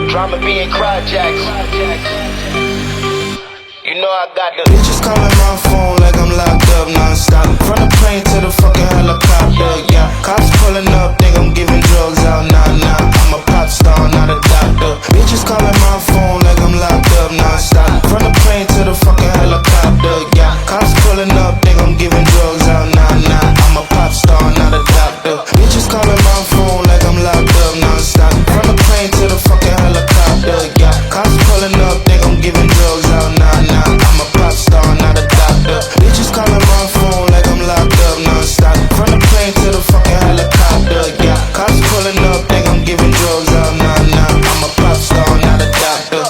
Drama being CryJaxx. You know I got the bitches calling my phone like I'm locked up non-stop. From the plane to the fucking helicopter, yeah. Cops pulling up, think I'm giving drugs out, nah, nah. I'm a pop star, not a doctor. Bitches calling my phone like I'm locked up non-stop. From the plane to the fucking helicopter, yeah. Cops pulling up, think I'm giving drugs out, nah, nah. I'm a pop star, not a doctor. Bitches calling my phone like I'm locked up non-stop. From the plane to the fucking helicopter, yeah. Cops pulling up, think I'm giving drugs out, nah, nah. I'm a pop star, not a doctor. Bitches calling my phone like I'm locked up non-stop. From the plane to the fucking helicopter, yeah. Cops pulling up, think I'm giving drugs out, nah, nah. I'm a pop star, not a doctor.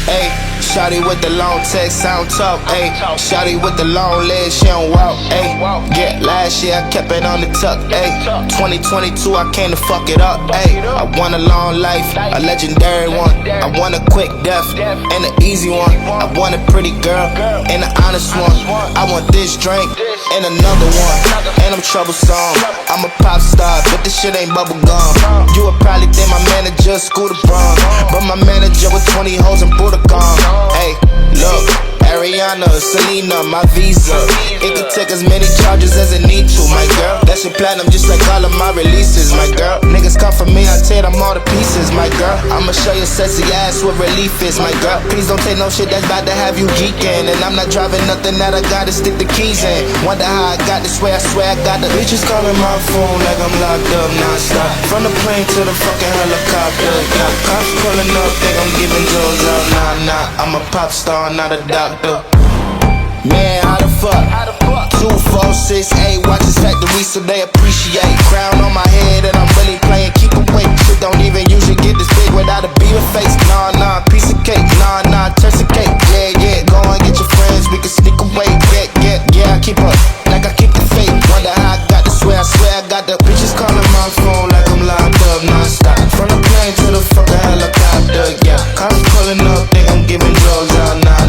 Ayy, shawty with the long text, sound tough, ayy. Shawty with the long legs, she don't walk, ayy. Yeah, last year I kept it on the tuck, ayy. 2022 I came to fuck it up, ayy. I want a long life, a legendary one. I want a quick death, and an easy one. I want a pretty girl, and an honest one. I want this drink, and another one. And I'm troublesome, I'm a pop star, but this shit ain't bubble gum. You would probably think my manager Scooter Braun, but my manager with 20 hoes and Buddha gone. Hey, look, Ariana, Selena, my visa. It could take as many charges as it need to, my girl. That shit platinum just like all of my releases, my girl. Niggas come for me, I tear them all to pieces, my girl. I'ma show your sexy ass what relief is, my girl. Please don't take no shit that's about to have you geeking. And I'm not driving nothing that I gotta stick the keys in. Wonder how I got this way, I swear I got the bitches calling my phone like I'm locked up non-stop. From the plane to the fucking helicopter, yeah. Cops pulling up, think I'm giving drugs out, nah, nah. I'm a pop star, not a doctor. Man, how the fuck? 2, 4, 6, 8 watches factory, so they appreciate. Crown on my head and I'm really playing keep away. Shit don't even usually get this big without a beaver face. Nah, nah, piece of cake. Nah, nah, touch the cake. Yeah, yeah, go and get your friends, we can sneak away. Yeah, yeah, yeah, I keep up like I keep the faith. Wonder how I got this way, I swear I got the bitches calling my phone like I'm locked up non-stop. From the plane to the fucking helicopter, yeah. Cops pulling up, think I'm giving drugs out, nah.